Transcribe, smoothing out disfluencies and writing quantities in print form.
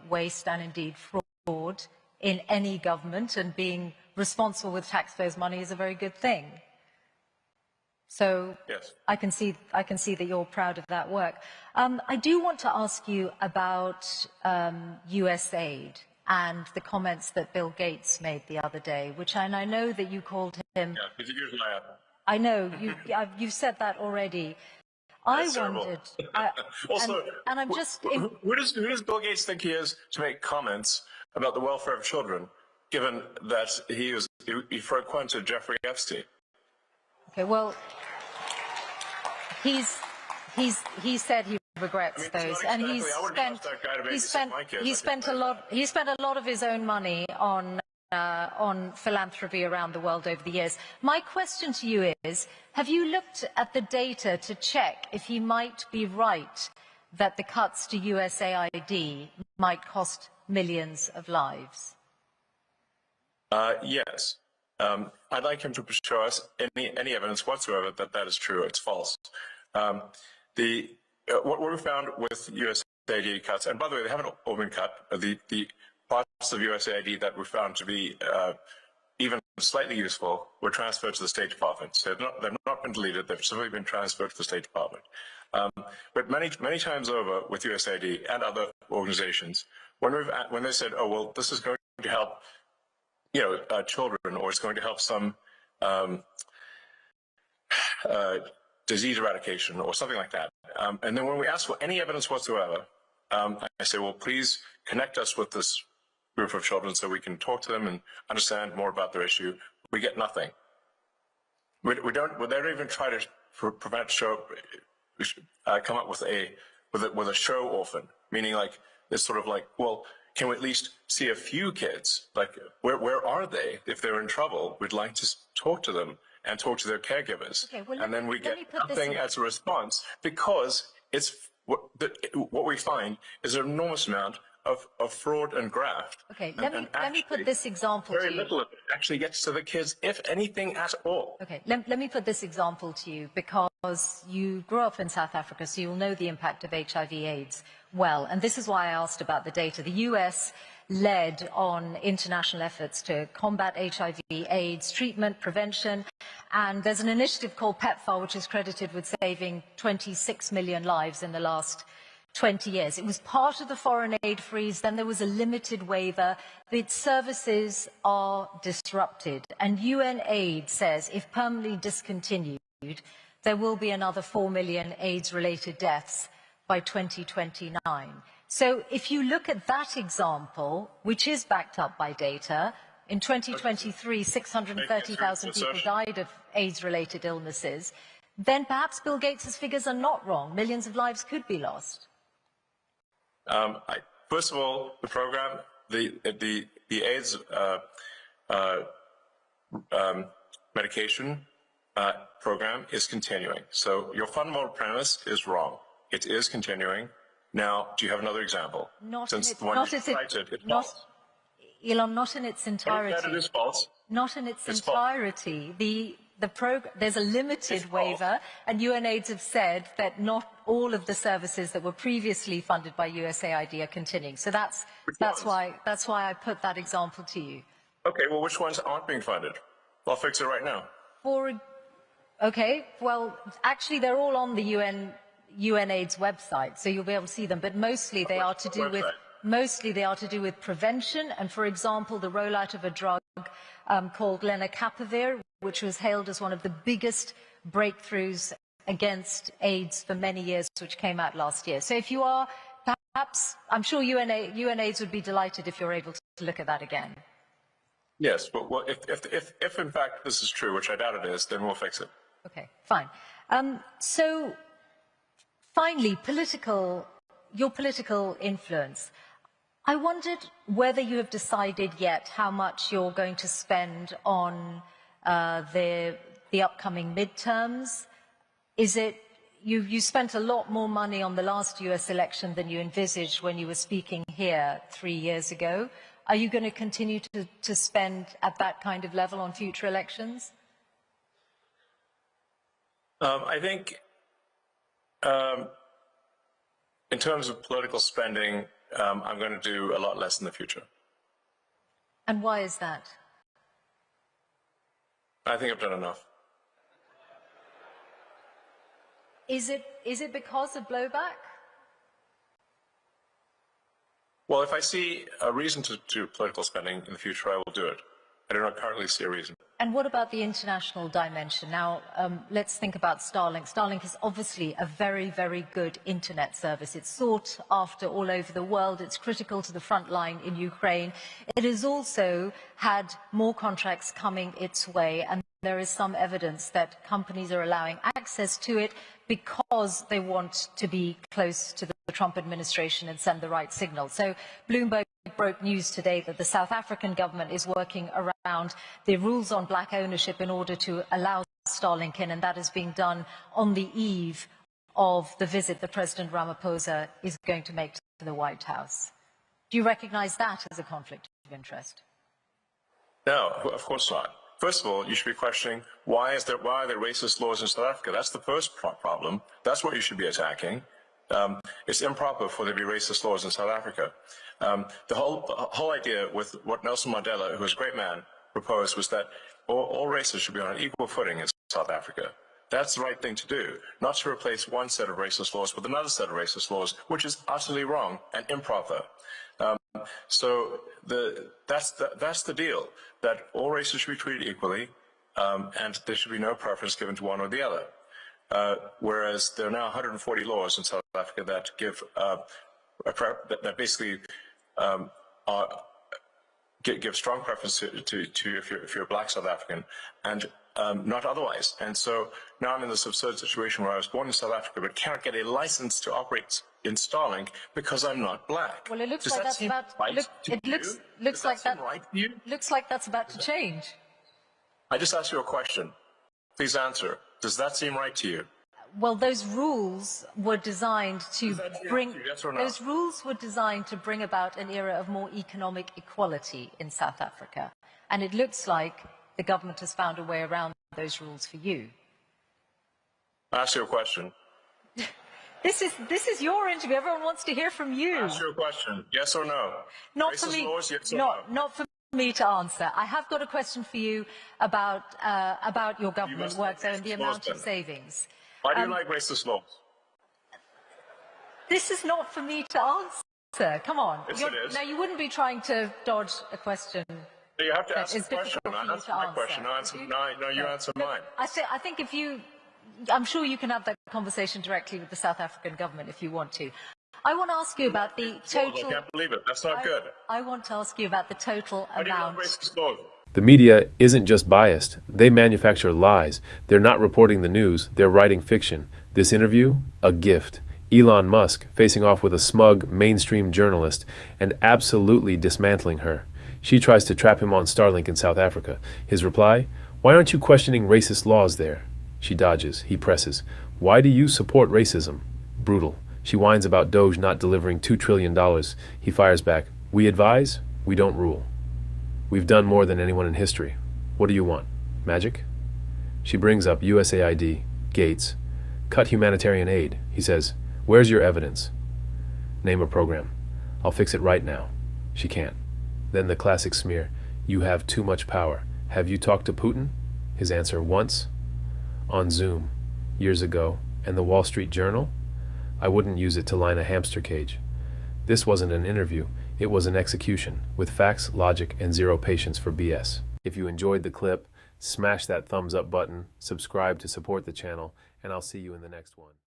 waste and indeed fraud in any government, and being responsible with taxpayers' money is a very good thing. So yes. I can see that you're proud of that work. I do want to ask you about US aid and the comments that Bill Gates made the other day, and I know that you called him. Yeah, he's a huge liar. I know you've said that already. That's I wondered. Also, and I'm just. Who does Bill Gates think he is to make comments about the welfare of children, given that he threw coin to Jeffrey Epstein? Okay, well, he said he regrets those, and he spent a lot of his own money on philanthropy around the world over the years. My question to you is, have you looked at the data to check if he might be right that the cuts to USAID might cost millions of lives? Yes. I'd like him to show us any evidence whatsoever that that is true. It's false. What we found with USAID cuts, and by the way, they haven't all been cut. The parts of USAID that were found to be even slightly useful were transferred to the State Department. So they've not been deleted. They've simply been transferred to the State Department. But many times over with USAID and other organizations, when they said, "Oh well, this is going to help, children, or it's going to help some disease eradication or something like that," and then when we ask for any evidence whatsoever, I say, "Well, please connect us with this group of children so we can talk to them and understand more about their issue." We get nothing. We don't even try to come up with a show orphan, meaning like it's sort of like, well, can we at least see a few kids? Like, where are they? If they're in trouble, we'd like to talk to them and talk to their caregivers. Okay, well, and then we get nothing as a response, because it's what we find is an enormous amount of fraud and graft. Okay, let me put this example to you. Very little of it actually gets to the kids, if anything at all. Okay, let me put this example to you, because you grew up in South Africa, so you'll know the impact of HIV/AIDS well. And this is why I asked about the data. The US led on international efforts to combat HIV/AIDS treatment, prevention, and there's an initiative called PEPFAR, which is credited with saving 26 million lives in the last 20 years. It was part of the foreign aid freeze. Then there was a limited waiver. Its services are disrupted. And UN aid says if permanently discontinued, there will be another 4 million AIDS-related deaths by 2029. So if you look at that example, which is backed up by data, in 2023, 630,000 people died of AIDS-related illnesses, then perhaps Bill Gates' figures are not wrong. Millions of lives could be lost. First of all, the program, the AIDS medication program is continuing. So your fundamental premise is wrong. It is continuing. Now, do you have another example? Elon, not in its entirety. That it is false. Not in its entirety. There's a limited waiver, and UNAIDS have said that not all of the services that were previously funded by USAID are continuing. So that's why I put that example to you. Okay, well, which ones aren't being funded? I'll fix it right now. Okay, well, actually, they're all on the UNAIDS website, so you'll be able to see them. But mostly they are to do with prevention, and, for example, the rollout of a drug called lenacapavir, which was hailed as one of the biggest breakthroughs against AIDS for many years, which came out last year. So if you are, perhaps, I'm sure UNAIDS would be delighted if you're able to look at that again. Yes, but well, if in fact this is true, which I doubt it is, then we'll fix it. Okay, fine. So finally, your political influence. I wondered whether you have decided yet how much you're going to spend on the upcoming midterms. Is it you spent a lot more money on the last US election than you envisaged when you were speaking here 3 years ago? Are you going to continue to spend at that kind of level on future elections? I think in terms of political spending, I'm going to do a lot less in the future. And why is that? I think I've done enough. Is it because of blowback? Well, if I see a reason to do political spending in the future, I will do it. I do not currently see a reason. And what about the international dimension? Now, let's think about Starlink. Starlink is obviously a very, very good internet service. It's sought after all over the world. It's critical to the front line in Ukraine. It has also had more contracts coming its way, and there is some evidence that companies are allowing access to it because they want to be close to the Trump administration and send the right signal. So Bloomberg broke news today that the South African government is working around the rules on black ownership in order to allow Starlink in, and that is being done on the eve of the visit that President Ramaphosa is going to make to the White House. Do you recognize that as a conflict of interest? No, of course not. First of all, you should be questioning why are there racist laws in South Africa? That's the first problem. That's what you should be attacking. It's improper for there to be racist laws in South Africa. The whole idea with what Nelson Mandela, who was a great man, proposed was that all races should be on an equal footing in South Africa. That's the right thing to do, not to replace one set of racist laws with another set of racist laws, which is utterly wrong and improper. So that's the deal, that all races should be treated equally, and there should be no preference given to one or the other. Whereas there are now 140 laws in South Africa that give that basically give strong preference to if you're a black South African, and not otherwise. And so now I'm in this absurd situation where I was born in South Africa but can't get a license to operate in Starlink because I'm not black. Well, it looks Does like that that's seem about. right to you? Looks like that. Right to you? Looks like that's about to change. I just asked you a question. Please answer. Does that seem right to you? Well, those rules were designed to bring. Yes or no? Those rules were designed to bring about an era of more economic equality in South Africa, and it looks like the government has found a way around those rules for you. I asked you a question. This is your interview. Everyone wants to hear from you. Ask your question. Yes or no? Not Racist for me. laws, yes or no? Not for me to answer. I have got a question for you about your government work there and the amount of savings. Why do you like racist laws? This is not for me to answer. Come on. Yes, it is. Now, you wouldn't be trying to dodge a question. You have to ask It's the question. difficult for you Answer to my answer. question. No, you answer mine. I think if you, I'm sure you can have that conversation directly with the South African government if you want to. I want to ask you about the total. I can't believe it. That's not good. I want to ask you about the total Why do you like amount. racist laws? The media isn't just biased. They manufacture lies. They're not reporting the news. They're writing fiction. This interview, a gift. Elon Musk facing off with a smug mainstream journalist and absolutely dismantling her. She tries to trap him on Starlink in South Africa. His reply, "Why aren't you questioning racist laws there?" She dodges. He presses, "Why do you support racism?" Brutal. She whines about Doge not delivering $2 trillion. He fires back, "We advise, we don't rule. We've done more than anyone in history. What do you want? Magic?" She brings up USAID, Gates, cut humanitarian aid. He says, "Where's your evidence?" Name a program. "I'll fix it right now." She can't. Then the classic smear, "You have too much power. Have you talked to Putin?" His answer, "Once. On Zoom, years ago, and the Wall Street Journal? I wouldn't use it to line a hamster cage. This wasn't an interview. It was an execution, with facts, logic, and zero patience for BS. If you enjoyed the clip, smash that thumbs up button, subscribe to support the channel, and I'll see you in the next one.